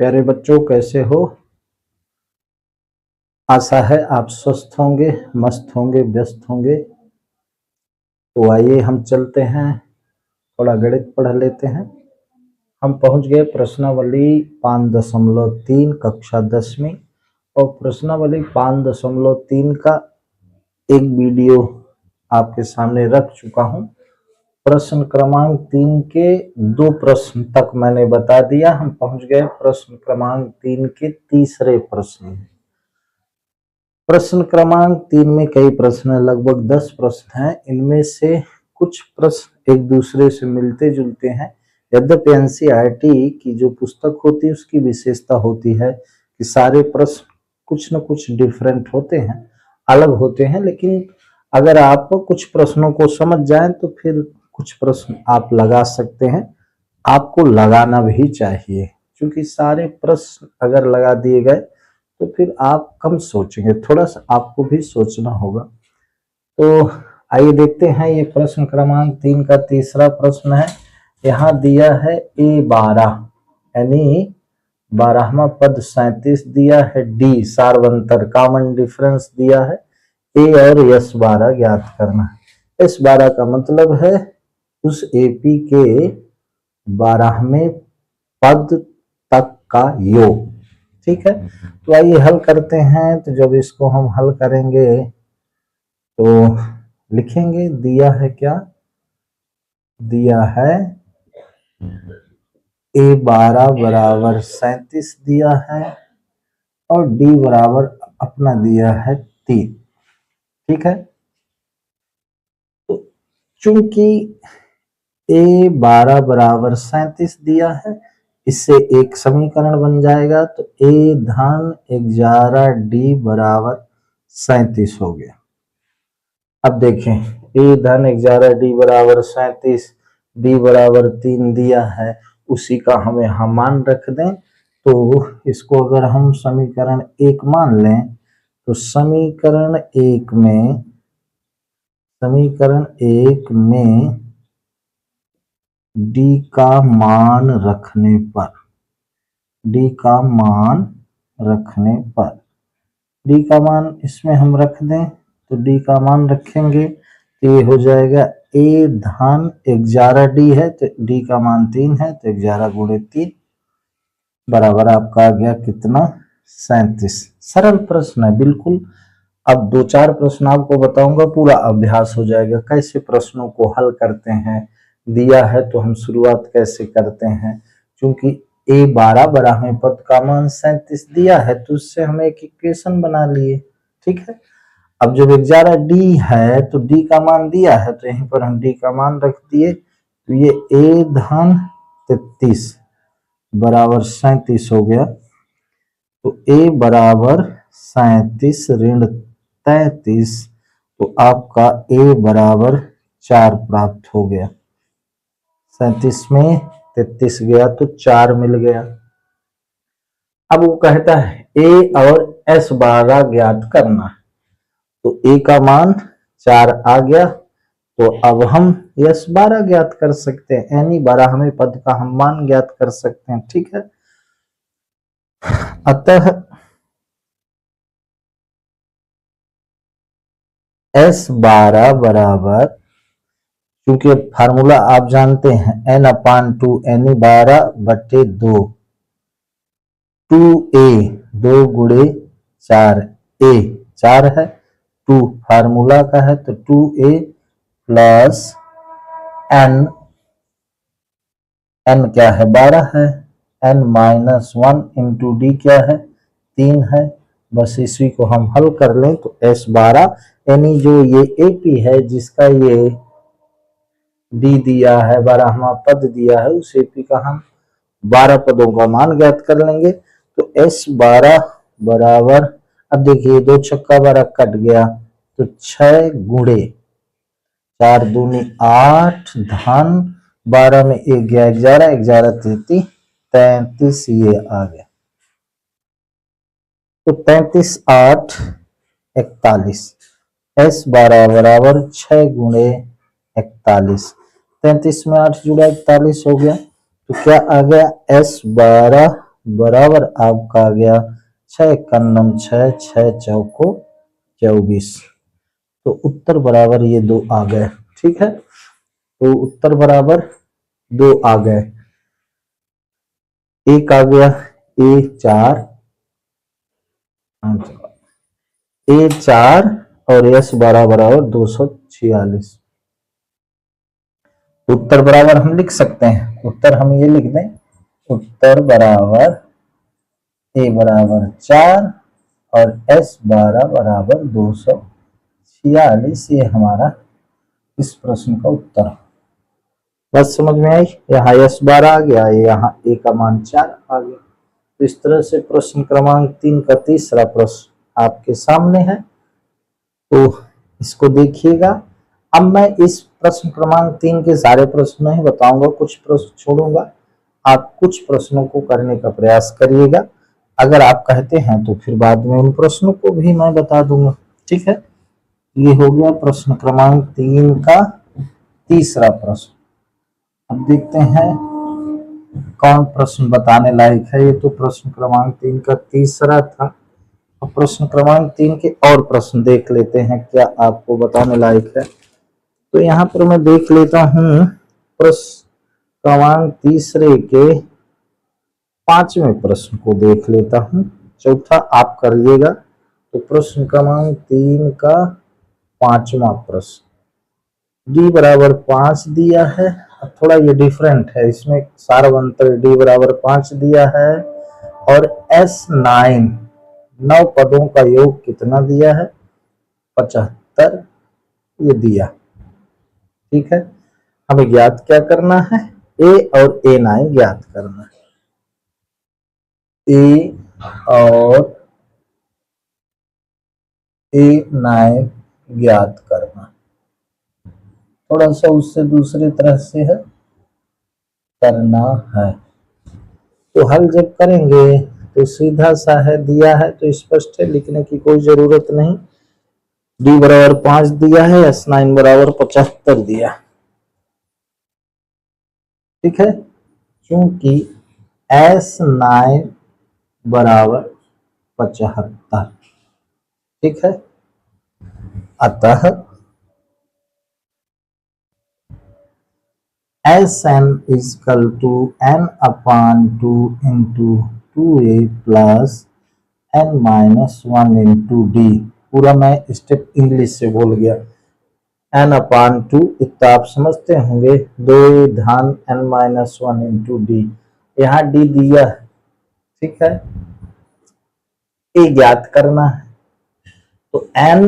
प्यारे बच्चों, कैसे हो? आशा है आप स्वस्थ होंगे, मस्त होंगे, व्यस्त होंगे। तो आइए हम चलते हैं, थोड़ा गणित पढ़ लेते हैं। हम पहुंच गए प्रश्नावली 5.3 कक्षा 10वीं, और प्रश्नावली 5.3 का एक वीडियो आपके सामने रख चुका हूं। प्रश्न क्रमांक 3 के 2 प्रश्न तक मैंने बता दिया। हम पहुंच गए प्रश्न क्रमांक 3 के तीसरे प्रश्न में। प्रश्न क्रमांक 3 में कई प्रश्न हैं, लगभग 10 प्रश्न हैं। इनमें से कुछ प्रश्न एक दूसरे से मिलते जुलते हैं। यद्यपि एनसीईआरटी की जो पुस्तक होती है उसकी विशेषता होती है कि सारे प्रश्न कुछ न कुछ डिफरेंट होते हैं, अलग होते हैं। लेकिन अगर आप कुछ प्रश्नों को समझ जाएं तो फिर कुछ प्रश्न आप लगा सकते हैं। आपको लगाना भी चाहिए, क्योंकि सारे प्रश्न अगर लगा दिए गए तो फिर आप कम सोचेंगे, थोड़ा सा आपको भी सोचना होगा। तो आइए देखते हैं, ये प्रश्न क्रमांक 3 का तीसरा प्रश्न है। यहाँ दिया है A12 यानी 12वां पद 37 दिया है, डी सार्वंतर कॉमन डिफरेंस दिया है, ए और S12 ज्ञात करना है। S12 का मतलब है उस एपी के 12वें पद तक का योग। ठीक है, तो आइए हल करते हैं। तो जब इसको हम हल करेंगे तो लिखेंगे, दिया है क्या? दिया है A12 बराबर 37 दिया है और D बराबर अपना दिया है 3। ठीक है, तो चूंकि A12 बराबर 37 दिया है, इससे एक समीकरण बन जाएगा। तो A धन 11 D बराबर 37 हो गया। अब देखें, A धन 11 D बराबर 37, D बराबर 3 दिया है, उसी का हमें हम मान रख दें। तो इसको अगर हम समीकरण 1 मान लें तो समीकरण 1 में D का मान रखने पर, D का मान इसमें हम रख दें तो D का मान रखेंगे तो ये हो जाएगा A धन 11 D है तो D का मान 3 है, तो 11 गुणे 3 बराबर आपका आ गया कितना? 37। सरल प्रश्न है बिल्कुल। अब 2-4 प्रश्न आपको बताऊंगा, पूरा अभ्यास हो जाएगा कैसे प्रश्नों को हल करते हैं। दिया है तो हम शुरुआत कैसे करते हैं, क्योंकि A12 12वें पद का मान 37 दिया है तो उससे हम एक इक्वेशन बना लिए। ठीक है, अब जब 11 D है तो D का मान दिया है तो यहीं पर हम D का मान रख दिए, तो ये A धन 33 बराबर 37 हो गया। तो A बराबर 37 ऋण 33, तो आपका A बराबर 4 प्राप्त हो गया। 37 में 33 गया तो 4 मिल गया। अब वो कहता है A और S12 ज्ञात करना, तो A का मान 4 आ गया, तो अब हम S12 ज्ञात कर सकते हैं, यानी 12वें पद का हम मान ज्ञात कर सकते हैं। ठीक है, अतः S12 बराबर, क्योंकि फार्मूला आप जानते हैं n/2 यानी 12/2, 2a 2 गुणे 4, a 4 है, 2 फार्मूला का है तो 2a प्लस n, n क्या है? 12 है, n माइनस 1 इंटू डी क्या है? 3 है। बस इसी को हम हल कर लें तो S12 यानी जो ये AP है जिसका ये D दिया है, 12वां पद दिया है, उस AP का हम 12 पदों का मान ज्ञात कर लेंगे। तो S12 बराबर, अब देखिए 2 छक्का 12 कट गया तो 6 गुणे 4 दूनी 8 धन 12 में 1 गया 11, 11 33, 33 ये आ गया। तो 35 8 41, S12 बराबर 6 गुणे 41, 33 में 8 जुड़ा 41 हो गया। तो क्या आ गया? S12 बराबर आपका आ गया 6 कन्नम 6, 6 चौको 24। तो उत्तर बराबर ये 2 आ गए। ठीक है, तो उत्तर बराबर 2 आ गए। एक आ गया A4, A4 और S12 बराबर 246। उत्तर बराबर हम लिख सकते हैं, उत्तर हम ये लिख दें, उत्तर बराबर A बराबर 4 और S12 बराबर 246। ये हमारा इस प्रश्न का उत्तर। बस समझ में आई, यहाँ S12 आ गया, यहाँ A का मान 4 आ गया। तो इस तरह से प्रश्न क्रमांक 3 का तीसरा प्रश्न आपके सामने है, तो इसको देखिएगा। अब मैं इस प्रश्न क्रमांक 3 के सारे प्रश्न नहीं बताऊंगा, कुछ प्रश्न छोड़ूंगा। आप कुछ प्रश्नों को करने का प्रयास करिएगा, अगर आप कहते हैं तो फिर बाद में उन प्रश्नों को भी मैं बता दूंगा। ठीक है, ये हो गया प्रश्न क्रमांक 3 का तीसरा प्रश्न। अब देखते हैं कौन प्रश्न बताने लायक है। ये तो प्रश्न क्रमांक 3 का तीसरा था। अब प्रश्न क्रमांक 3 के और प्रश्न देख लेते हैं, क्या आपको बताने लायक है। तो यहाँ पर मैं देख लेता हूँ प्रश्न क्रमांक तीसरे के 5वें प्रश्न को देख लेता हूँ, चौथा आप करिएगा। तो प्रश्न क्रमांक 3 का 5वां प्रश्न, D बराबर 5 दिया है। थोड़ा ये डिफरेंट है, इसमें सारवंतर D बराबर 5 दिया है और S9 9 पदों का योग कितना दिया है, 75 ये दिया। ठीक है, हमें ज्ञात क्या करना है, A और A9 ज्ञात करना है। A और A9 ज्ञात करना, थोड़ा सा उससे दूसरी तरह से है करना है। तो हल जब करेंगे तो सीधा सा है, दिया है तो स्पष्ट है, लिखने की कोई जरूरत नहीं। D बराबर 5 दिया है, S9 बराबर 75 दिया। ठीक है, क्योंकि S9 बराबर 75। ठीक है, अतः Sn is equal to n upon 2 into 2a plus n minus 1 into d। पूरा मैं स्टेप इंग्लिश से बोल गया। n upon 2 इतना आप समझते होंगे, 2 धान n minus 1 into d, यहाँ d दिया है। ठीक है, a ज्ञात करना है। तो n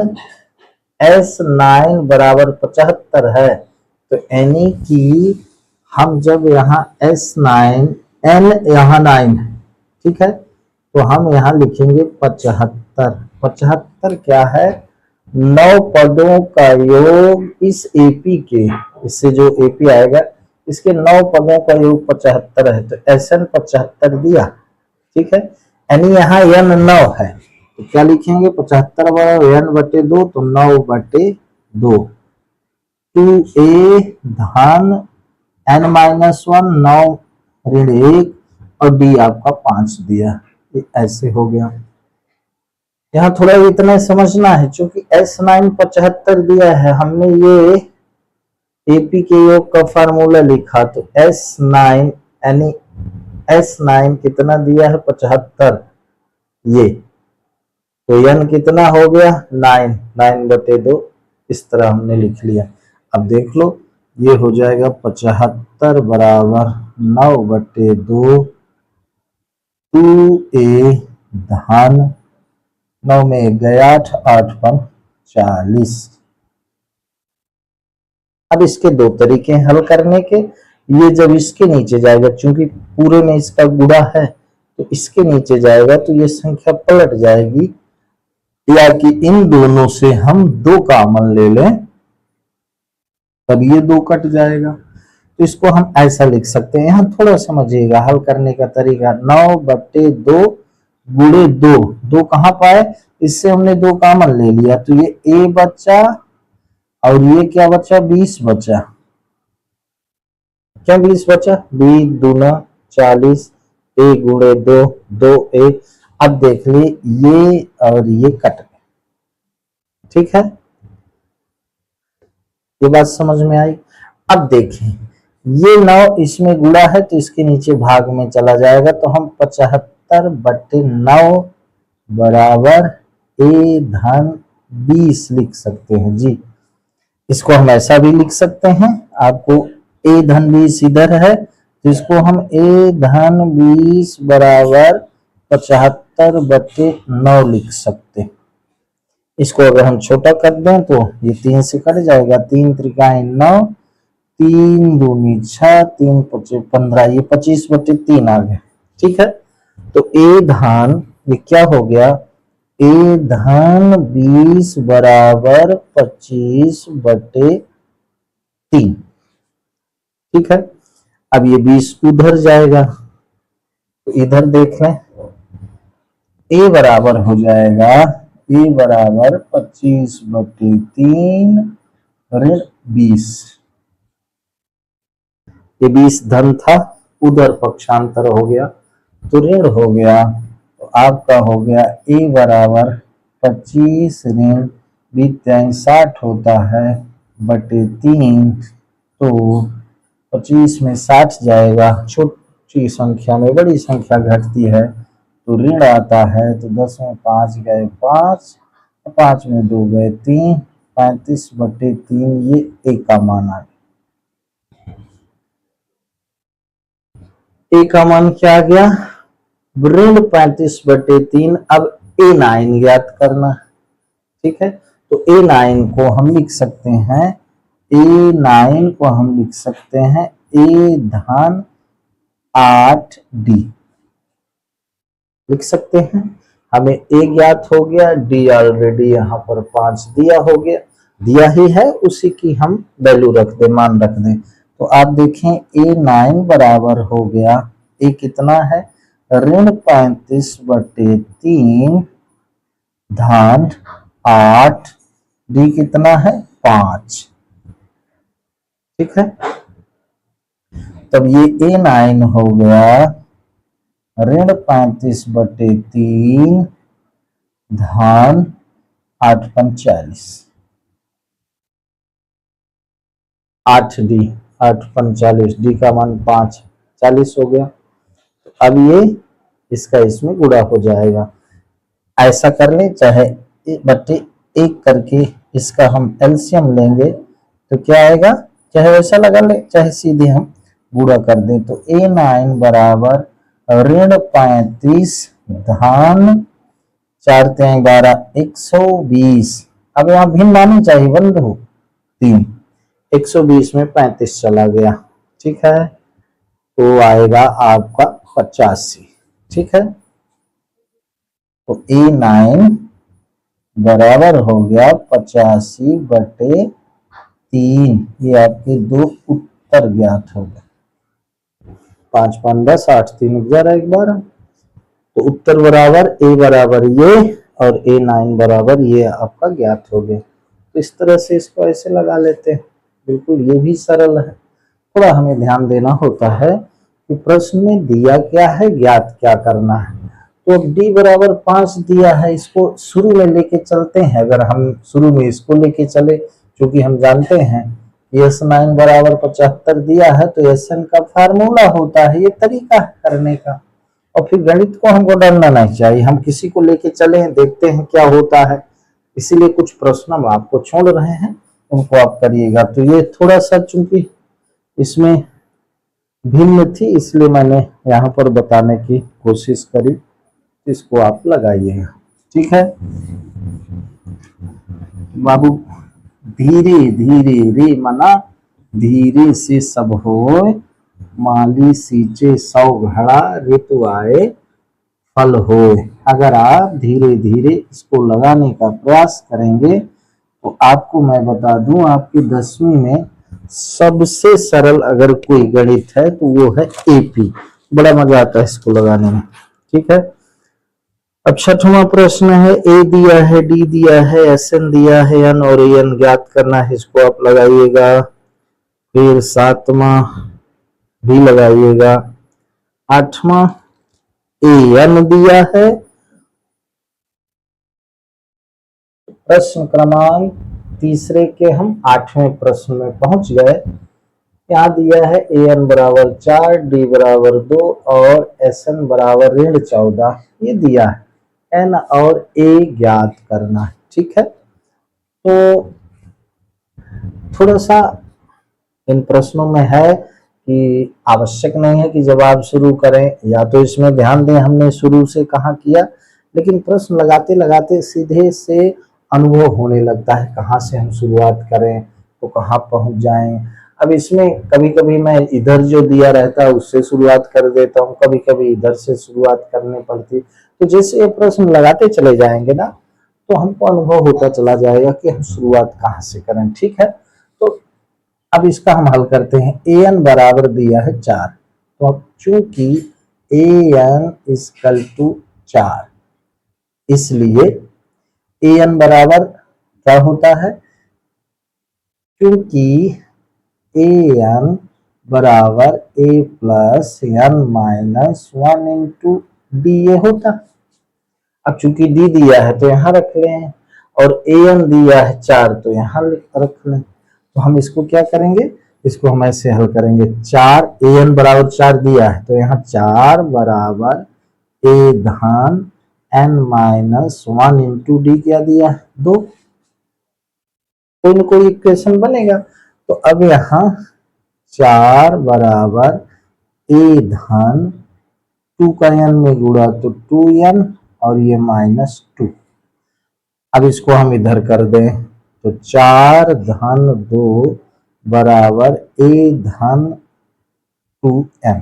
S9 बराबर 75 है, तो यानी कि हम जब यहाँ S9 n यहाँ 9 है, ठीक है, तो हम यहाँ लिखेंगे 75। 75 क्या है, 9 पदों का योग इस AP के, इससे जो AP आएगा इसके 9 पदों का योग 75 है, तो SN 75 दिया। ठीक है, यानी यहाँ n 9 है, तो क्या लिखेंगे, 75 बराबर n बटे 2, तो 9/2। 2a धान n माइनस 1 9 ऋण 1 और d आपका 5 दिया। ये ऐसे हो गया। यहाँ थोड़ा इतना समझना है, क्योंकि S9 75 दिया है, हमने ये AP के योग का फार्मूला लिखा, तो S9 यानी S9 कितना दिया है, 75, ये तो n कितना हो गया, 9, 9/2, इस तरह हमने लिख लिया। अब देख लो, ये हो जाएगा 75 बराबर 9/2, 2a धान 9 में गया 8, 8 पर 40। अब इसके दो तरीके हैं हल करने के। ये जब इसके नीचे जाएगा, क्योंकि पूरे में इसका गुणा है, तो इसके नीचे जाएगा तो ये संख्या पलट जाएगी, या कि इन दोनों से हम 2 कॉमन ले लें, तब ये 2 कट जाएगा। तो इसको हम ऐसा लिख सकते हैं, यहाँ थोड़ा समझिएगा हल करने का तरीका। 9/2 गुणे 2, 2 कहाँ पाए, इससे हमने 2 कॉमन ले लिया, तो ये a बचा और ये क्या बचा, 20 बचा। क्या 20 बचा, 20 दूना 40, ए गुणे 2, 2a। अब देख ली ये और ये कट गए, ठीक है, ये बात समझ में आई। अब देखें ये 9 इसमें गुणा है तो इसके नीचे भाग में चला जाएगा, तो हम 75/9 बराबर ए धन 20 लिख सकते हैं जी। इसको हम ऐसा भी लिख सकते हैं, आपको ए धन 20 इधर है तो इसको हम ए धन 20 बराबर 75/9 लिख सकते हैं। इसको अगर हम छोटा कर दें तो ये 3 से कट जाएगा, 3 त्रिकाएं 9, 3 दूनी 6, 3 पचे 15, ये 25/3 आ गया, ठीक है। तो ए धन ये क्या हो गया, ए धन 20 बराबर 25/3, ठीक है। अब ये 20 उधर जाएगा तो इधर देख लें, ए बराबर हो जाएगा, ए बराबर 25/3 ऋण 20। ये 20 धन था, उधर पक्षांतर हो गया तो ऋण हो गया, तो आपका हो गया ए बराबर 25 ऋण 20 60 होता है बटे 3, तो 25 में 60 जाएगा, छोटी संख्या में बड़ी संख्या घटती है तो ऋण आता है, तो 10 में 5 गए 5, 5 में 2 गए 3, 35/3 ये ए का मान आ गया। ए का मान क्या आ गया, ऋण 35/3। अब A9 ज्ञात करना, ठीक है। तो A9 को हम लिख सकते हैं, A9 को हम लिख सकते हैं ए धन 8D लिख सकते हैं। हमें ए ज्ञात हो गया, डी ऑलरेडी यहाँ पर 5 दिया हो गया, दिया ही है, उसी की हम वैल्यू रख दे, मान रख दें। तो आप देखें A9 बराबर हो गया, ए कितना है, ऋण 35/3 धन 8, डी कितना है 5, ठीक है। तब ये A9 हो गया ऋण 35/3 धन 8 × 40, 8D 8 × 40, डी का मान 5, 40 हो गया। तो अब ये इसका इसमें गुणा हो जाएगा, ऐसा कर ले, चाहे 1/1 करके इसका हम एलसीएम लेंगे तो क्या आएगा, चाहे वैसा लगा ले, चाहे सीधे हम गुणा कर दें। तो A9 बराबर ऋण 35 धन 4 × 12 120। अब यहाँ भिन्न आनी चाहिए, बंधु 3, 120 में 35 चला गया, ठीक है, तो आएगा आपका 85, ठीक है। तो A9 बराबर हो गया 85/3, ये आपके 2 उत्तर ज्ञात हो गए, 5 × 5 = 10, 8 × 3 = 11, 12। तो उत्तर बराबर ए बराबर ये और A9 बराबर ये आपका ज्ञात हो गया। तो इस तरह से इसको ऐसे लगा लेते हैं, बिल्कुल ये भी सरल है। थोड़ा हमें ध्यान देना होता है कि प्रश्न में दिया क्या है, ज्ञात क्या करना है। तो डी बराबर 5 दिया है, इसको शुरू में लेके चलते हैं। अगर हम शुरू में इसको लेके चले, क्योंकि हम जानते हैं S9 बराबर 75 दिया है, तो SN का फार्मूला होता है, ये तरीका है करने का। और फिर गणित को हमको डरना नहीं चाहिए, हम किसी को लेके चले, देखते हैं क्या होता है। इसीलिए कुछ प्रश्न हम आपको छोड़ रहे हैं, उनको आप करिएगा। तो ये थोड़ा सा चूंकि इसमें भिन्न थी, इसलिए मैंने यहाँ पर बताने की कोशिश करी, इसको आप लगाइएगा, ठीक है बाबू। धीरे धीरे रे मना धीरे से सब होए, माली सींचे 100 घड़ा ऋतु आए फल होए। अगर आप धीरे धीरे इसको लगाने का प्रयास करेंगे तो आपको मैं बता दूं, आपकी 10वीं में सबसे सरल अगर कोई गणित है तो वो है एपी। बड़ा मजा आता है इसको लगाने में, ठीक है। अब 6वां प्रश्न है, ए दिया है, डी दिया है, एसएन दिया है, एन और एन ज्ञात करना है, इसको आप लगाइएगा। फिर 7वां भी लगाइएगा, 8वां an दिया है। प्रश्न क्रमांक तीसरे के हम 8वें प्रश्न में पहुंच गए। यहाँ दिया है an बराबर 4, d बराबर 2 और sn बराबर ऋण 14। ये दिया है n और a ज्ञात करना है। ठीक है, तो थोड़ा सा इन प्रश्नों में है कि आवश्यक नहीं है कि जब आप शुरू करें या तो इसमें ध्यान दें हमने शुरू से कहाँ किया, लेकिन प्रश्न लगाते लगाते सीधे से अनुभव होने लगता है कहाँ से हम शुरुआत करें तो कहाँ पहुंच जाएं। अब इसमें कभी कभी मैं इधर जो दिया रहता है उससे शुरुआत कर देता हूँ, कभी कभी इधर से शुरुआत करनी पड़ती। तो जैसे ये प्रश्न लगाते चले जाएंगे ना तो हमको अनुभव होता चला जाएगा कि हम शुरुआत कहाँ से करें। ठीक है, तो अब इसका हम हल करते हैं। an बराबर दिया है 4, तो अब चूंकि an इक्वल टू 4, इसलिए an बराबर क्या होता है, क्योंकि an बराबर a plus n minus 1 into D ये होता। अब चूंकि d दिया है तो यहाँ रख लें और an दिया है 4 तो यहाँ रख लें। तो हम इसको क्या करेंगे, इसको हम ऐसे हल करेंगे। 4 an बराबर 4 दिया है तो यहाँ 4 बराबर a धन n माइनस 1 इंटू डी क्या दिया है 2। कोई ना कोई इक्वेशन बनेगा। तो अब यहाँ 4 बराबर a धन 2 का n में गुणा तो 2n और ये माइनस 2। अब इसको हम इधर कर दें तो 4 धन 2 बराबर a धन 2n।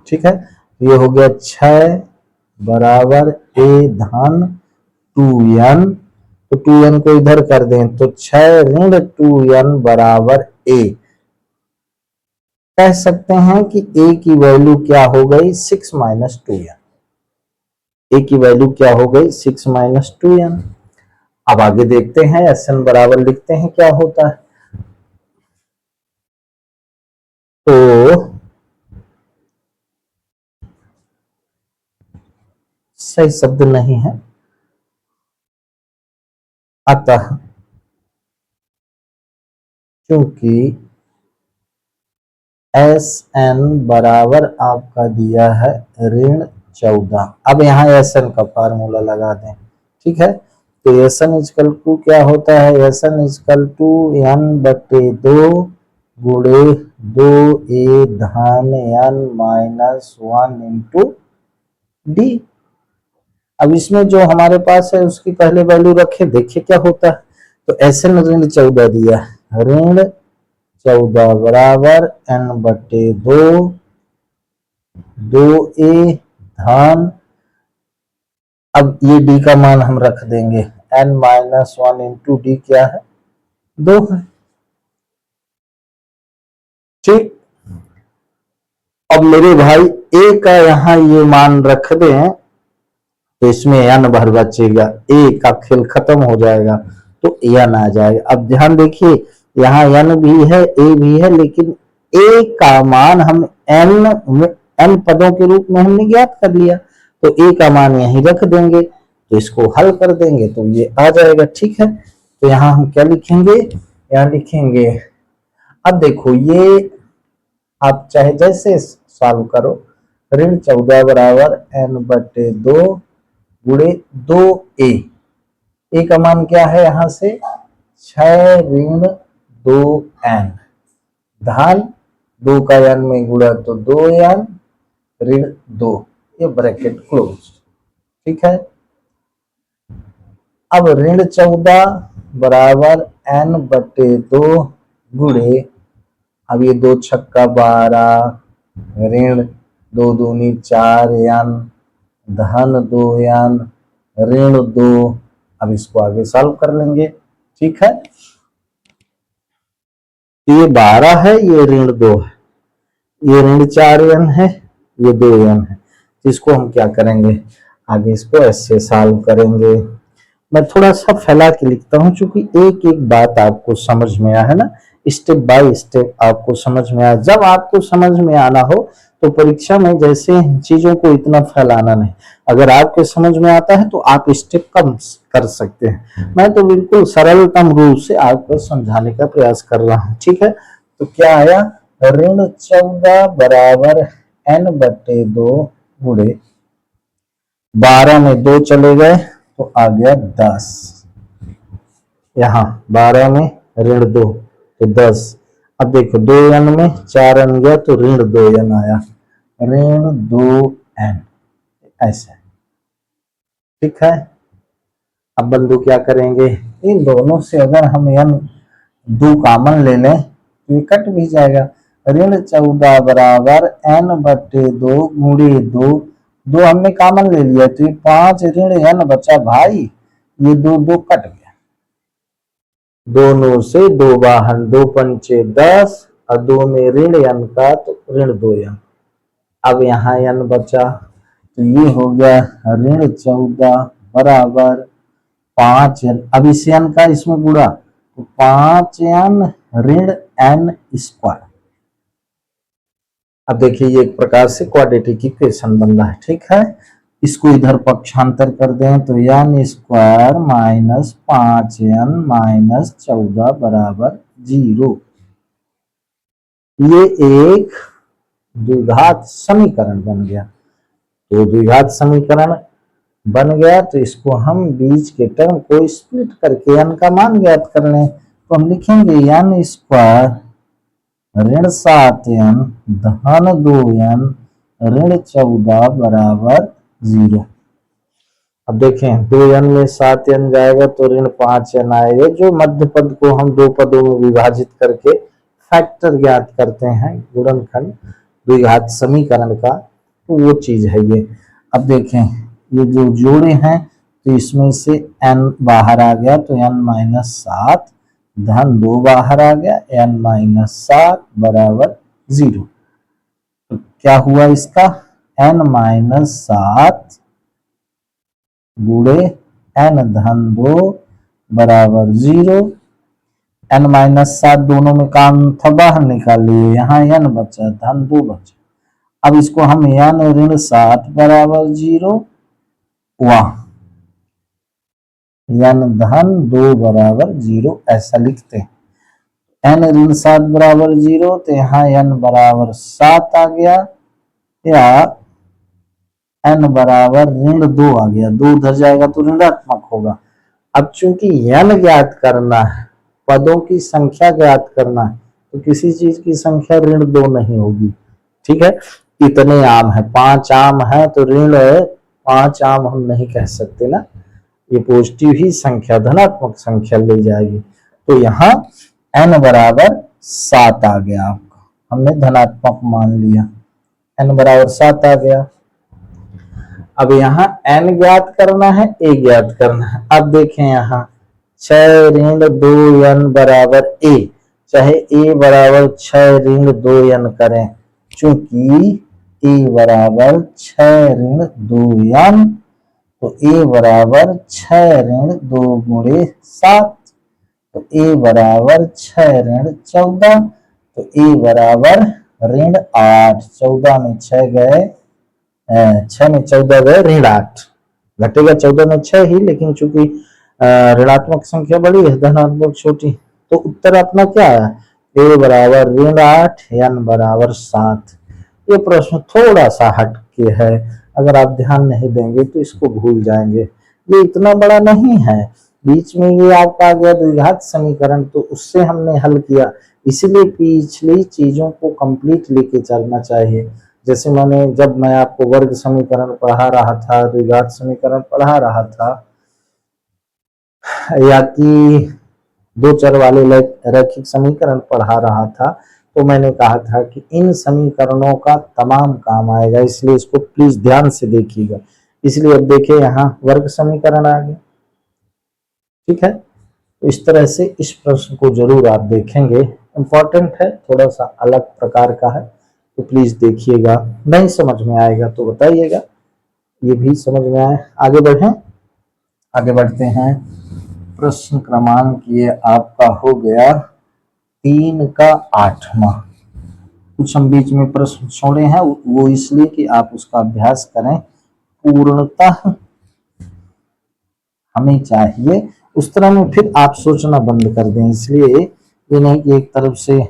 ठीक है, ये हो गया 6 बराबर a धन 2n, तो 2n को इधर कर दें तो 6 ऋण 2n बराबर a। कह सकते हैं कि a की वैल्यू क्या हो गई 6 माइनस 2n। a की वैल्यू क्या हो गई 6 माइनस 2n। अब आगे देखते हैं sn बराबर लिखते हैं क्या होता है। तो सही शब्द नहीं है, अतः क्योंकि sn बराबर आपका दिया है ऋण 14। अब यहाँ sn का फार्मूला लगा दें। ठीक है, तो sn इक्वल टू क्या होता है, sn इक्वल टू n बटे 2 गुणे 2a धन n माइनस 1 इंटू डी। अब इसमें जो हमारे पास है उसकी पहले वैल्यू रखे, देखिए क्या होता है। तो sn ऋण 14 दिया है, ऋण 14 बराबर n बटे 2a धन, अब ये d का मान हम रख देंगे n माइनस 1 इंटू डी क्या है 2 है। ठीक, अब मेरे भाई a का यहाँ ये मान रख दें तो इसमें n भर बचेगा, a का खेल खत्म हो जाएगा तो n आ जाएगा। अब ध्यान देखिए यहाँ n भी है a भी है, लेकिन a का मान हम n पदों के रूप में हमने ज्ञात कर लिया, तो a का मान यहीं रख देंगे तो इसको हल कर देंगे तो ये आ जाएगा। ठीक है, तो यहाँ हम क्या लिखेंगे, यहाँ लिखेंगे, अब देखो ये आप चाहे जैसे सॉल्व करो, ऋण 14 बराबर n बटे 2 गुणे 2a, a का मान क्या है यहाँ से 6 ऋण 2n धन 2 का n में गुणा तो 2n ऋण 2, ये ब्रैकेट क्लोज। ठीक है, अब ऋण 14 बराबर n बटे 2 गुणे, अब ये 2 छक्का 12 ऋण 2 दूनी 4 n धन 2n ऋण 2। अब इसको आगे सॉल्व कर लेंगे। ठीक है, ये 12 है, ये ऋण 2 है, ये ऋण 4n है, ये 2n है। इसको हम क्या करेंगे, आगे इसको ऐसे सॉल्व करेंगे। मैं थोड़ा सा फैला के लिखता हूं क्योंकि एक एक बात आपको समझ में आया है ना, स्टेप बाय स्टेप आपको समझ में आया। जब आपको समझ में आना हो तो परीक्षा में जैसे चीजों को इतना फैलाना नहीं, अगर आपके समझ में आता है तो आप स्टेप कम कर सकते हैं। मैं तो बिल्कुल सरलतम रूप से आपको समझाने का प्रयास कर रहा हूँ, ठीक है। तो क्या आया, ऋण 14 बराबर n/2 गुणे 12 में 2 चले गए तो आ गया 10। यहाँ 12 में ऋण 2 तो 10। अब देखो 2n में 4n गया तो ऋण 2n आया, ऋण 2n ऐसे, ठीक है। अब बंधु क्या करेंगे, इन दोनों से अगर हम n 2 कॉमन ले लें तो ये कट भी जाएगा। ऋण 14 बराबर n/2 गुणे 2, 2 हमने कॉमन ले लिया तो ये 5 ऋण n बचा भाई, ये 2 2 कट गया, दोनों से 2 बाहर, 2 पंचे 10 और 2 में ऋण n का तो ऋण 2n। अब यहाँ n बचा तो ये हो गया ऋण 14 बराबर 5n, अब इस n का इसमें गुणा तो 5n ऋण n स्क्वायर। अब देखिए ये एक प्रकार से क्वाड्रेटिक इक्वेशन बन रहा है, ठीक है। इसको इधर पक्षांतर कर दें तो n square minus 5n minus 14 बराबर 0। ये एक द्विघात समीकरण बन गया। तो द्विघात समीकरण बन गया तो इसको हम बीच के टर्म को स्प्लिट करके n का मान ज्ञात कर लें, तो हम लिखेंगे n स्क्वायर ऋण 7n धन 2n ऋण 14 बराबर 0। अब देखें 2n में 7n जाएगा तो ऋण 5n आएगा, जो मध्य पद को हम 2 पदों में विभाजित करके फैक्टर ज्ञात करते हैं गुणनखंड द्विघात समीकरण का, तो वो चीज है ये। अब देखें ये जो जोड़े हैं तो इसमें से n बाहर आ गया तो n-7 धन 2 बाहर आ गया n-7 बराबर 0। तो क्या हुआ इसका, n-7 गुणे n धन 2 बराबर 0। n-7 दोनों में काम था बाहर निकालिए, यहाँ n बचा धन 2 बचा। अब इसको हम n ऋण 7 बराबर 0 व n धन 2 बराबर 0 ऐसा लिखते हैं। n ऋण 7 बराबर 0 तो यहाँ n बराबर 7 आ गया, या n बराबर ऋण 2 आ गया, 2 उधर जाएगा तो ऋणात्मक होगा। अब चूंकि n ज्ञात करना है, पदों की संख्या ज्ञात करना है, तो किसी चीज की संख्या ऋण 2 नहीं होगी, ठीक है। इतने आम है, 5 आम है तो ऋण 5 आम हम नहीं कह सकते ना, ये पॉजिटिव ही संख्या धनात्मक संख्या ले जाएगी। तो यहाँ n बराबर 7 आ गया, आपका हमने धनात्मक मान लिया, n बराबर 7 आ गया। अब यहाँ n ज्ञात करना है, a ज्ञात करना है। अब देखें यहाँ 6 ऋण 2n बराबर a, चाहे a बराबर 6 ऋण 2n करें, चूंकि a बराबर 6 ऋण 2n तो a बराबर 6 ऋण 2 गुणे 7, तो a बराबर 6 ऋण 14, तो a बराबर ऋण 8। 14 में 6 गए, 6 में 14 गए ऋण 8, घटेगा 14 में 6 ही, लेकिन चूंकि ऋणात्मक संख्या बड़ी है धनात्मक छोटी, तो उत्तर अपना क्या है, a बराबर ऋण 8 n बराबर 7। ये प्रश्न थोड़ा सा हटके है, अगर आप ध्यान नहीं देंगे तो इसको भूल जाएंगे, ये इतना बड़ा नहीं है। बीच में ये आपका आ गया द्विघात समीकरण, तो उससे हमने हल किया, इसीलिए पिछली चीजों को कंप्लीट लेके चलना चाहिए। जैसे जब मैं आपको वर्ग समीकरण पढ़ा रहा था, द्विघात समीकरण पढ़ा रहा था, या कि 2 चर वाले रैखिक समीकरण पढ़ा रहा था, तो मैंने कहा था कि इन समीकरणों का तमाम काम आएगा, इसलिए इसको प्लीज ध्यान से देखिएगा। इसलिए अब देखिए यहाँ वर्ग समीकरण आ गया, ठीक है। तो इस तरह से इस प्रश्न को जरूर आप देखेंगे, इंपॉर्टेंट है, थोड़ा सा अलग प्रकार का है, तो प्लीज देखिएगा। नहीं समझ में आएगा तो बताइएगा, ये भी समझ में आए। आगे बढ़ें, आगे बढ़ते हैं। प्रश्न क्रमांक ये आपका हो गया 3 का 8वां। कुछ हम बीच में प्रश्न छोड़े हैं, वो इसलिए कि आप उसका अभ्यास करें। पूर्णतः हमें चाहिए उस तरह में फिर आप सोचना बंद कर दें। इसलिए ये नहीं कि एक तरफ से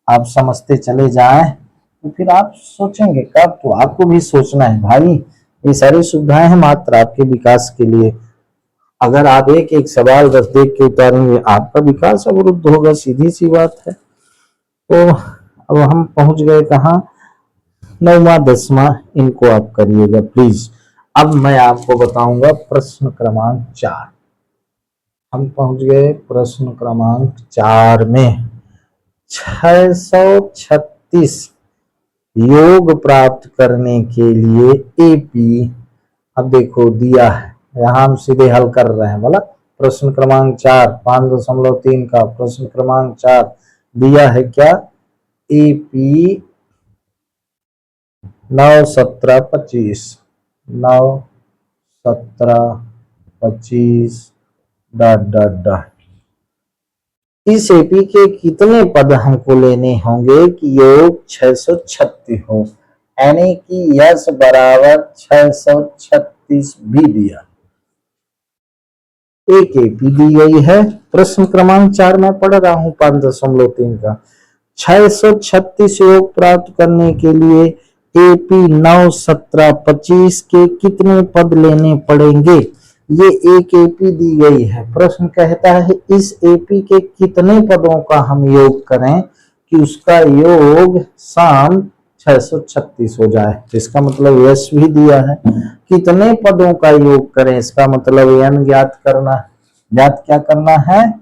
आप समझते चले जाएं तो फिर आप सोचेंगे कब, तो आपको भी सोचना है भाई। ये सारी सुविधाएं हैं मात्र आपके विकास के लिए। अगर आप एक एक सवाल बस देख के उतारेंगे, आपका विकास अवरुद्ध होगा, सीधी सी बात है। तो अब हम पहुंच गए कहाँ, 9वां 10वां, इनको आप करिएगा प्लीज। अब मैं आपको बताऊंगा प्रश्न क्रमांक 4। हम पहुंच गए प्रश्न क्रमांक 4 में। 636 योग प्राप्त करने के लिए एपी, अब देखो दिया है, यहां हम सीधे हल कर रहे हैं। बोला प्रश्न क्रमांक 4 5.3 का प्रश्न क्रमांक 4 दिया है क्या, एपी 9 17 25 9 17 25 डॉट डॉट डॉट। इस एपी के कितने पद हमको लेने होंगे कि योग 636 हो, यानी कि यश बराबर 636 भी दिया। एक एपी दी गई है, प्रश्न क्रमांक 4 में पढ़ रहा हूं 5.3 का। 636 योग प्राप्त करने के लिए एपी 9 17 25 के कितने पद लेने पड़ेंगे। ये एक एपी दी गई है, प्रश्न कहता है इस एपी के कितने पदों का हम योग करें कि उसका योग सम 636 हो जाए। इसका मतलब यश भी दिया है, कितने पदों का योग करें, इसका मतलब n ज्ञात करना। ज्ञात क्या करना है,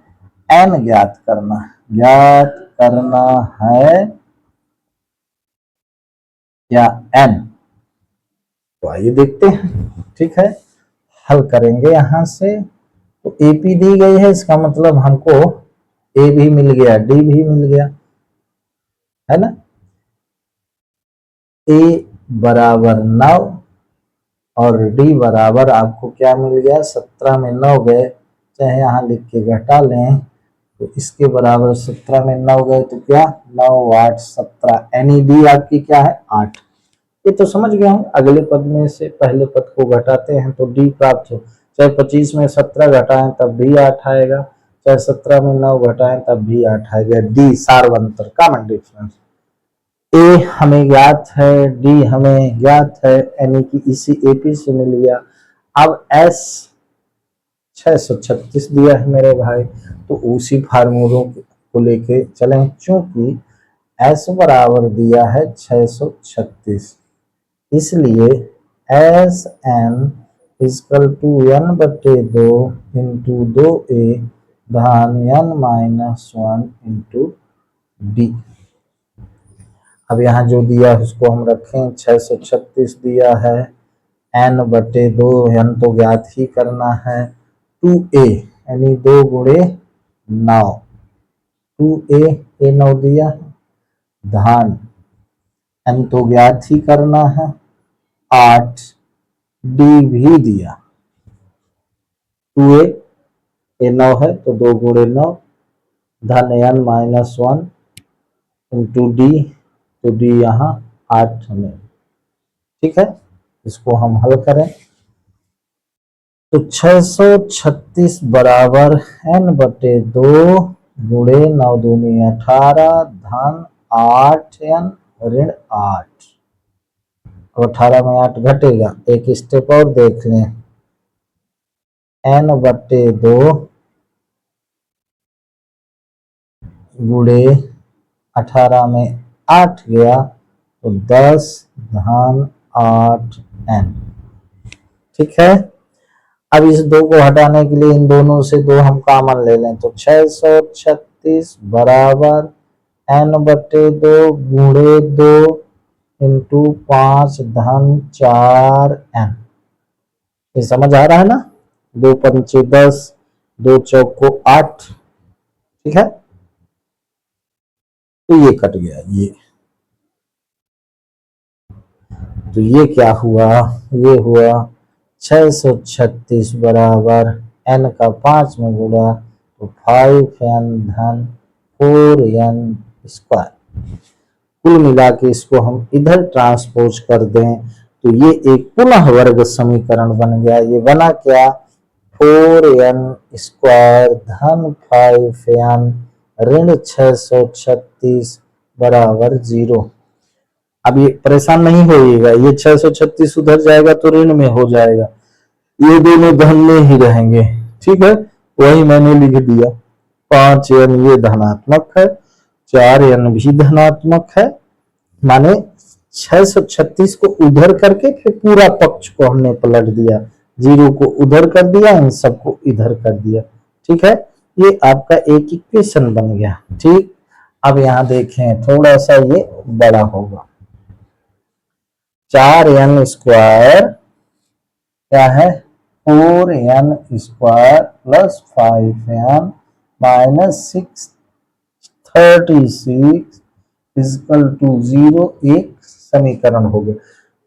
n ज्ञात करना, ज्ञात करना है या n। तो आइए देखते हैं, ठीक है, हल करेंगे यहां से। तो एपी दी गई है, इसका मतलब हमको ए भी मिल गया, डी भी मिल गया, है ना। ए बराबर 9 और डी बराबर आपको क्या मिल गया, 17 में 9 गए, चाहे यहां लिख के घटा लें तो इसके बराबर 17 में 9 गए तो क्या 9 8 17, यानी डी आपकी क्या है 8। ये तो समझ गया हूं, अगले पद में से पहले पद को घटाते हैं तो डी प्राप्त हो, चाहे 25 में 17 घटाएं तब भी 8 आएगा, चाहे 17 में 9 घटाएं तब भी 8 आएगा। डी सार्वंतर, कॉमन डिफरेंस। ए हमें ज्ञात है, डी हमें ज्ञात है, यानी कि इसी एपी से मिल गया। अब एस 636 दिया है मेरे भाई, तो उसी फार्मूलों को लेके चलें, चूंकि एस बराबर दिया है 636, इसलिए S N equal to n बटे 2 इंटू 2a धान n माइनस 1 इंटू डी। अब यहाँ जो दिया है उसको हम रखें, 636 दिया है, n बटे 2, n तो ज्ञात ही करना है, 2a यानी 2 गुणे 9, 2a ए 9 दिया, धान n तो ज्ञात ही करना है 8, डी भी दिया, 2a ए 9 है तो 2 गुणे 9 धन n माइनस 1 इंटू डी, तो डी यहाँ 8 में, ठीक है। इसको हम हल करें तो 636 बराबर n बटे 2 गुणे 9 दूनी 18 धन 8n ऋण 8। और 18 में 8 घटेगा, एक स्टेप और देख लें, n बटे 2 गुणे 18 में 8 गया तो 10 धन 8n, ठीक है। अब इस 2 को हटाने के लिए इन दोनों से 2 हम कॉमन ले लें तो 636 बराबर n बटे 2 गुणे 2 इंटू 5 धन 4n। ये समझ आ रहा है ना, 2 पंचे 10, 2 चौको 8, ठीक है। तो ये कट गया, ये तो ये क्या हुआ, ये हुआ 636 बराबर n का 5 में गुणा तो 5n धन 4n स्क्वायर। कुल मिला के इसको हम इधर ट्रांसपोज कर दें तो ये एक पुनः वर्ग समीकरण बन गया। ये बना क्या, 4n स्क्वायर धन 5n ऋण 636 बराबर 0। अब ये परेशान नहीं होइएगा, ये 636 उधर जाएगा तो ऋण में हो जाएगा, ये दोनों धन में ही रहेंगे, ठीक है। वही मैंने लिख दिया, 5n ये धनात्मक है, 4n भी धनात्मक है, माने 636 को उधर करके फिर पूरा पक्ष को हमने पलट दिया, 0 को उधर कर दिया, इन सबको इधर कर दिया, ठीक है। ये आपका एक इक्वेशन बन गया, ठीक। अब यहां देखें थोड़ा सा ये बड़ा होगा, 4n स्क्वायर क्या है, 4n square plus 5n minus 636 equal to 0 एक समीकरण हो गया।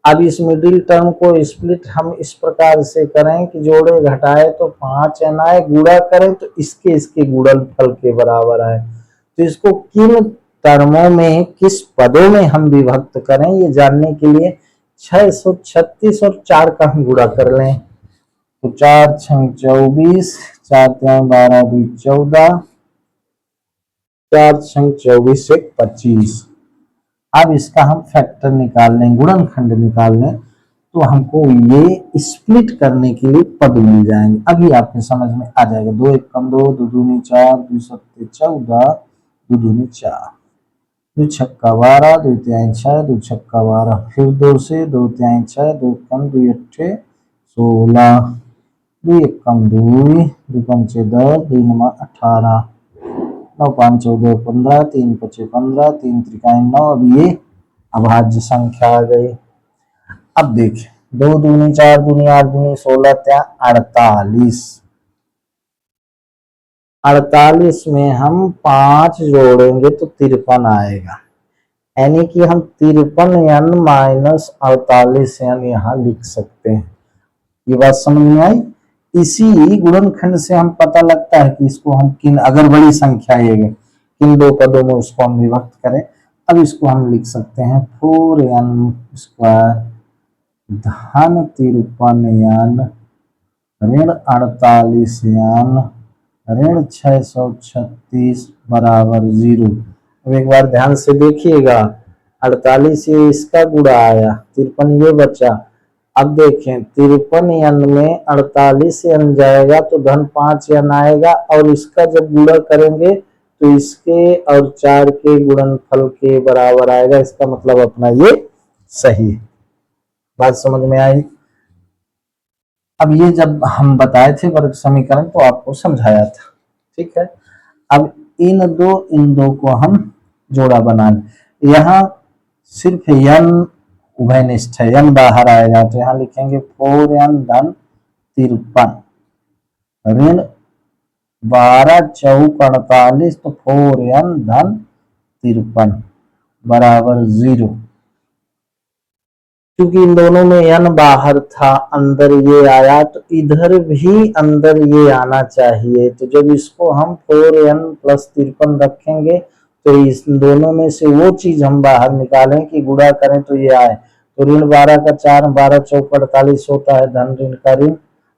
अब इस मिडिल टर्म को स्प्लिट हम इस प्रकार से करें कि जोड़े घटाए तो 5n आए, गुणा करें तो इसके गुणनफल के बराबर आए। तो इसको किन टर्मों में किस पदों में हम विभक्त करें ये जानने के लिए 636 और 4 का हम गुणा कर लें तो 4 6 24, 4 3 12 2 14, 4 6 24 से 25। अब इसका हम फैक्टर निकाल लें, गुणनखंड निकाल लें तो हमको ये स्प्लिट करने के लिए पद मिल जाएंगे। अभी आपके समझ में आ जाएगा, 2 1 कम 2, 2 दूनी 4, 2 सत्ते 14, 2 दूनी 4, 2 छक्का 12, 2 तिहाई 6, 2 छक्का 12, फिर 2 से 2 तिहाई 6, 2 कम 2 अट्ठे 16, 2 1 कम 2, 2 कम 6 10, 2 9 18, 9 5 14 15, 3 5 15, 3 त्रिकाई 9। अब ये अभाज्य संख्या आ गई। अब देखिए 2 दूनी 4 दूनी 8 दूनी 16 त्या 48, 48 में हम 5 जोड़ेंगे तो 53 आएगा, यानी कि हम 53n माइनस 48n यहाँ लिख सकते हैं। ये बात समझ में आई। इसी गुणनखंड से हम पता लगता है कि इसको हम किन, अगर बड़ी संख्या है किन दो पदों में उसको हम विभक्त करें। अब इसको हम लिख सकते हैं 4n स्क्वायर धन 53n ऋण 48n ऋण 636 बराबर 0। अब एक बार ध्यान से देखिएगा, 48 ये इसका गुणा आया, 53 ये बचा। अब देखें 53n में 48n जाएगा तो धन 5n आएगा, और इसका जब गुणा करेंगे तो इसके और 4 के गुणनफल के बराबर आएगा। इसका मतलब अपना ये सही है। बात समझ में आई। अब ये जब हम बताए थे वर्ग समीकरण तो आपको समझाया था, ठीक है। अब इन दो को हम जोड़ा बना लें। यहाँ सिर्फ n उभयनिष्ठ है, n बाहर आएगा तो यहाँ लिखेंगे 4n धन 53 ऋण 12 चौक 48 तो 4n धन 53 बराबर 0। क्योंकि इन दोनों में n बाहर था, अंदर ये आया, तो इधर भी अंदर ये आना चाहिए। तो जब इसको हम 4n प्लस 53 रखेंगे तो इस दोनों में से वो चीज हम बाहर निकालें कि गुणा करें तो ये आए। तो ऋण 12 का 4, 12 चौक 48 होता है धन ऋण का ऋण,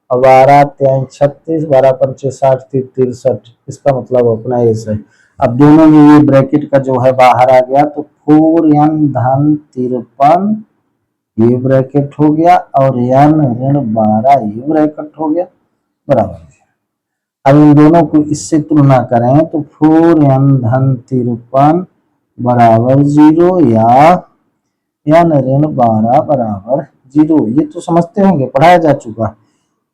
और 12 3 36, 12 पंचे 60 63। इसका मतलब अपना ये सही। अब दोनों में ये ब्रैकेट का जो है बाहर आ गया तो 4n धन 53 ये ब्रैकेट हो गया और n ऋण 12 ये ब्रैकेट हो गया बराबर। अब इन दोनों को इससे तुलना करें तो 4n धन 53 बराबर 0 या n ऋण 12 बराबर 0। ये तो समझते होंगे, पढ़ाया जा चुका।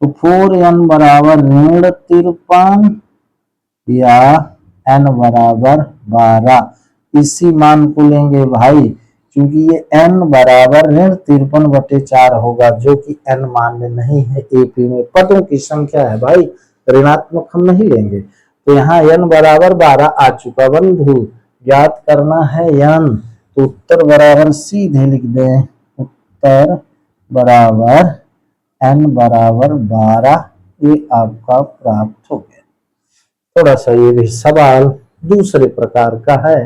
तो 4n बराबर ऋण 53 या n बराबर 12, इसी मान को लेंगे भाई, क्योंकि ये n बराबर ऋण 53/4 होगा, जो कि n मान में नहीं है। एपी में पदों की संख्या है भाई, ऋणात्मक हम नहीं लेंगे। तो यहाँ n बराबर 12 आ चुका। बंधु ज्ञात करना है n, तो उत्तर बराबर सीधे लिख दें, उत्तर बराबर n बराबर 12, ये आपका प्राप्त हो गया। थोड़ा सा ये भी सवाल दूसरे प्रकार का है,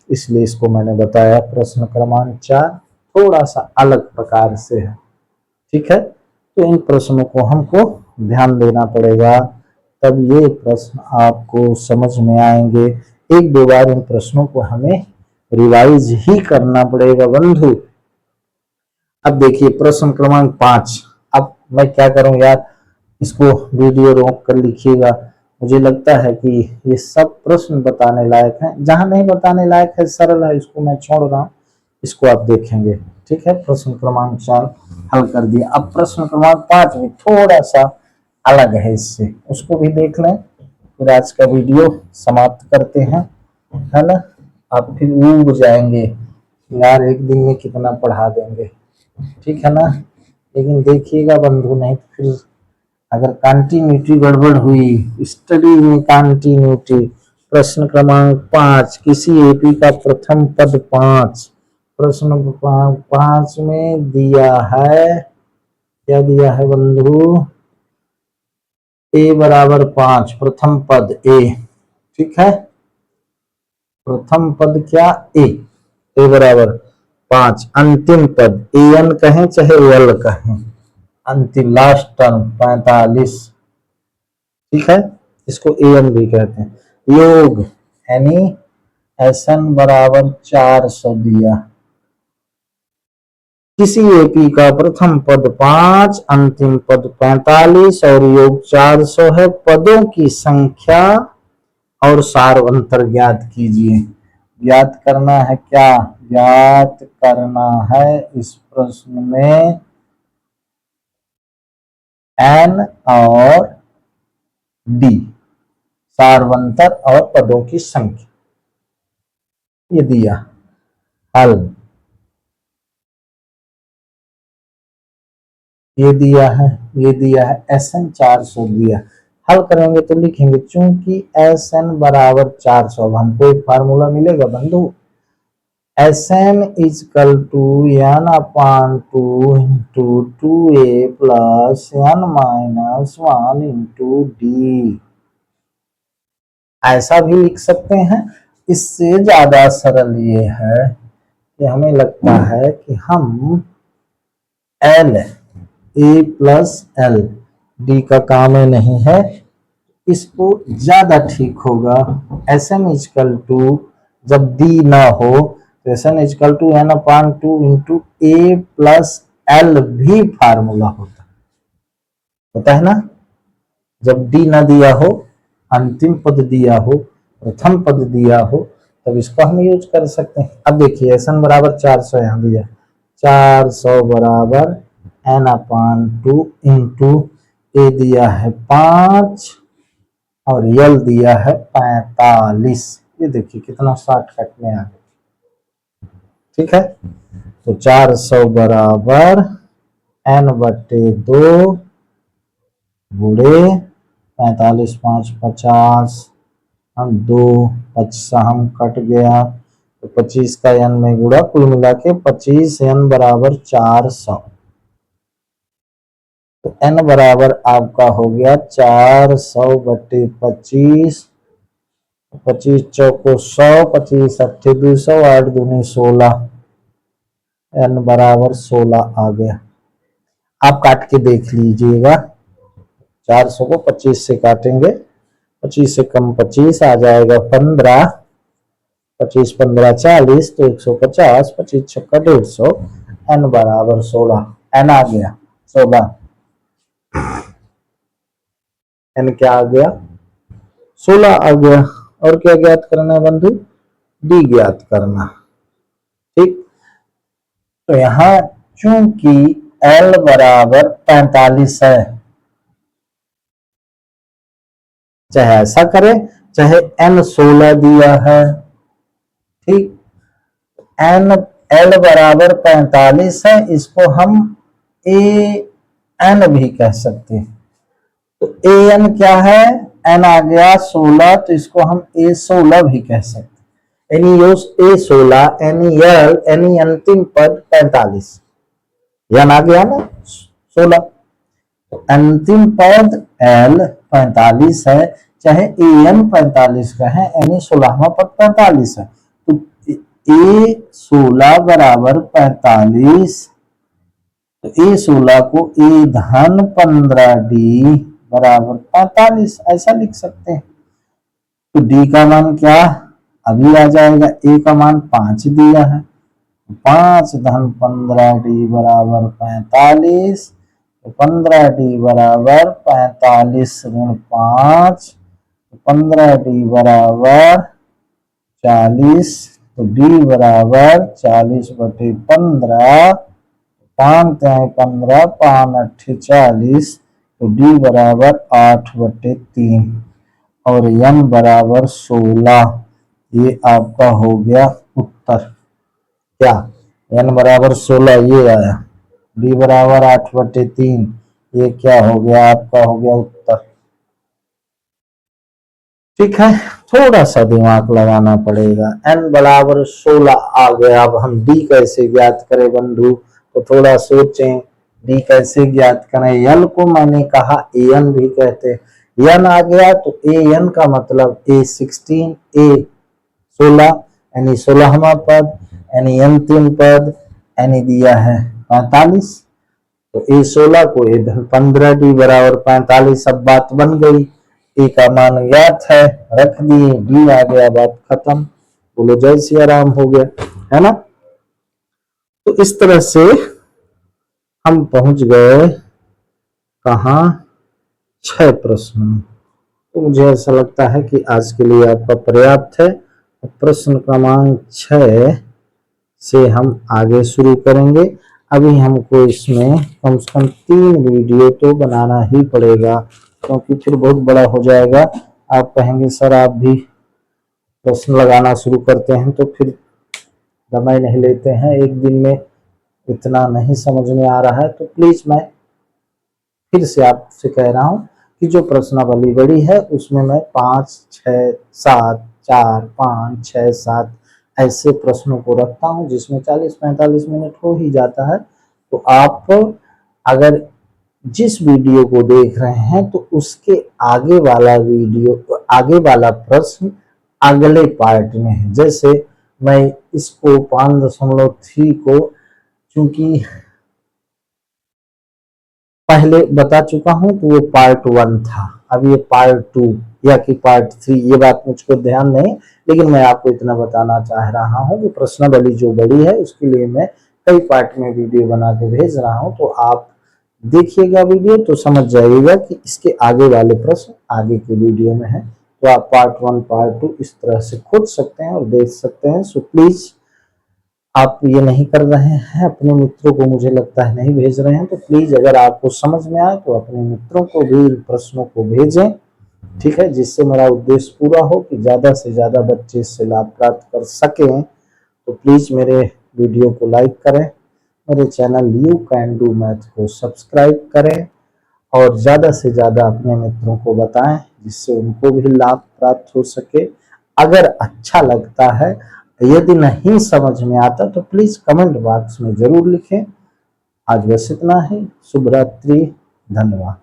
इसलिए इसको मैंने बताया प्रश्न क्रमांक 4 थोड़ा सा अलग प्रकार से है। ठीक है, तो इन प्रश्नों को हमको ध्यान देना पड़ेगा, तब ये प्रश्न आपको समझ में आएंगे। एक दो बार इन प्रश्नों को हमें रिवाइज ही करना पड़ेगा बंधु। अब देखिए प्रश्न क्रमांक 5। अब मैं क्या करूं यार, इसको वीडियो रोक कर लिखिएगा। मुझे लगता है कि ये सब प्रश्न बताने लायक हैं, जहां नहीं बताने लायक है सरल है, इसको मैं छोड़ रहा हूं, इसको आप देखेंगे। ठीक है, प्रश्न क्रमांक 4 हल कर दिया। अब प्रश्न क्रमांक 5 भी थोड़ा सा अलग है इससे, उसको भी देख लें, फिर आज का वीडियो समाप्त करते हैं, है ना। आप फिर ऊब जाएंगे यार, एक दिन में कितना पढ़ा देंगे, ठीक है ना। लेकिन देखिएगा बंधु, नहीं तो फिर अगर कंटिन्यूटी गड़बड़ हुई, स्टडी में कंटिन्यूटी। प्रश्न क्रमांक 5, किसी एपी का प्रथम पद 5। प्रश्न क्रमांक 5 में दिया है, क्या दिया है बंधु, ए बराबर 5, प्रथम पद ए। ठीक है, प्रथम पद क्या, ए बराबर 5, अंतिम पद ए एन कहें चाहे यल कहें, अंतिम लास्ट टर्म 45। ठीक है, इसको ए एन भी कहते हैं। योग यानी एस एन बराबर 400 दिया। किसी एपी का प्रथम पद 5, अंतिम पद 45 और योग 400 है। पदों की संख्या और सारवंतर ज्ञात कीजिए। ज्ञात करना है क्या, ज्ञात करना है इस प्रश्न में एन और डी, सारवंतर और पदों की संख्या, ये दिया। हल ये दिया है, ये दिया है एस एन 400 दिया। हल करेंगे तो लिखेंगे चूंकि एस एन बराबर 400, अब हमको एक फार्मूला मिलेगा बंधु, S N equal to N upon 2 into 2a plus N minus 1 into D. ऐसा भी लिख सकते हैं। इससे ज्यादा सरल ये है कि हमें लगता है कि हम L A plus L, D का काम है नहीं है, इसको ज्यादा ठीक होगा। एस एन इजकल टू, जब डी ना हो तो S N equal to N upon 2 into A plus L भी फार्मूला होता है ना। जब डी ना दिया हो, अंतिम पद दिया हो, प्रथम पद दिया हो, तब इसको हम यूज कर सकते हैं। अब देखिए एस एन बराबर 400 यहाँ दिया, 400 बराबर एन अपान 2 इंटू ए दिया है 5 और यल दिया है 45। ये देखिए कितना शॉर्टकट में आ गया। ठीक है, तो 400 बराबर एन बटे 2 गुड़े 45, 5 50, हम 2 25 हम कट गया, तो 25 का एन में गुड़ा, कुल मिला के 25 एन बराबर 400। तो एन बराबर आपका हो गया 400 बटे 25, 25 चौको 100, 25 अट्ठे 200, 8 दूनी 16, एन बराबर 16 आ गया। आप काट के देख लीजिएगा, 400 को 25 से काटेंगे, 25 से कम 25 आ जाएगा 15, 25 15 40, तो 150, 25 छक्का 150, एन बराबर 16, एन आ गया 16, एन क्या आ गया 16 आ गया। और क्या ज्ञात करना है बंधु, डी ज्ञात करना। ठीक, तो यहां चूंकि एल बराबर 45 है, चाहे ऐसा करें चाहे एन 16 दिया है, ठीक, एन एल बराबर 45 है, इसको हम ए एन भी कह सकते हैं। तो ए एन क्या है, एन आ गया 16, तो इसको हम ए 16 भी कह सकते हैं। एनी यूज ए 16, एनी यल, एनी अंतिम पद 45, यन आ गया ना 16, तो अंतिम पद एल 45 है, चाहे ए एन 45 का है, एनी 16वां पद 45 है, तो A16 बराबर 45, तो A16 को A धन 15D बराबर 45 ऐसा लिख सकते हैं। तो D का मान क्या अभी आ जाएगा, A का मान 5 दिया है, 5 धन 15D बराबर 45, तो 15D बराबर 45 ऋण 5, 15D बराबर 40, तो D बराबर 40/15, 5 तिहाई 15, 5 अट्ठे 40, तो D बराबर 8/3 और n बराबर 16। ये आपका हो गया उत्तर। क्या n बराबर 16 ये आया, D बराबर 8/3, ये क्या हो गया आपका, हो गया उत्तर। ठीक है, थोड़ा सा दिमाग लगाना पड़ेगा। n बराबर 16 आ गया, अब हम d कैसे ज्ञात करें बंधु, तो थोड़ा सोचें d कैसे ज्ञात करें। n को मैंने कहा an भी कहते हैं। n आ गया तो an का मतलब a16 a16 यानी 16वां पद, यानी अंतिम पद, यानी दिया है 45, तो a16 को a धन 15D बराबर 45। अब बात बन गई, ए का मान ज्ञात है, रख दिए, डी आ गया, बात खत्म। बोलो जय सिया राम, हो गया, है ना। तो इस तरह से हम पहुंच गए कहा 6 प्रश्न। तो मुझे ऐसा लगता है कि आज के लिए आपका पर्याप्त है। प्रश्न क्रमांक 6 से हम आगे शुरू करेंगे। अभी हमको इसमें कम से कम 3 वीडियो तो बनाना ही पड़ेगा, क्योंकि फिर बहुत बड़ा हो जाएगा। आप कहेंगे सर आप भी प्रश्न लगाना शुरू करते हैं तो फिर समय नहीं लेते हैं, एक दिन में इतना नहीं समझ में आ रहा है। तो प्लीज मैं फिर से आपसे कह रहा हूं कि जो प्रश्नावली बड़ी है उसमें मैं 5, 6, 7, 4, 5, 6, 7 ऐसे प्रश्नों को रखता हूं, जिसमें 40-45 मिनट हो ही जाता है। तो आप अगर जिस वीडियो को देख रहे हैं तो उसके आगे वाला वीडियो, आगे वाला प्रश्न अगले पार्ट में है। जैसे मैं इसको 5.3 को चूंकि पहले बता चुका हूं तो वो पार्ट 1 था, अब ये पार्ट 2 या कि पार्ट 3, ये बात मुझको ध्यान नहीं, लेकिन मैं आपको इतना बताना चाह रहा हूं कि प्रश्नावली जो बड़ी है उसके लिए मैं कई पार्ट में वीडियो बना के भेज रहा हूं। तो आप देखिएगा वीडियो तो समझ जाइएगा कि इसके आगे वाले प्रश्न आगे के वीडियो में है। तो आप पार्ट 1 पार्ट 2 इस तरह से खोज सकते हैं और देख सकते हैं। सो प्लीज आप ये नहीं कर रहे हैं, अपने मित्रों को मुझे लगता है नहीं भेज रहे हैं, तो प्लीज अगर आपको समझ में आए तो अपने मित्रों को भी प्रश्नों को भेजें, ठीक है, जिससे मेरा उद्देश्य पूरा हो कि ज्यादा से ज्यादा बच्चे इससे लाभ प्राप्त कर सकें। तो प्लीज मेरे वीडियो को लाइक करें, मेरे channel you can do math को सब्सक्राइब करें और ज़्यादा से ज़्यादा अपने मित्रों को बताएं, जिससे उनको भी लाभ प्राप्त हो सके। अगर अच्छा लगता है, यदि नहीं समझ में आता तो प्लीज़ कमेंट बॉक्स में ज़रूर लिखें। आज बस इतना ही, शुभ रात्रि, धन्यवाद।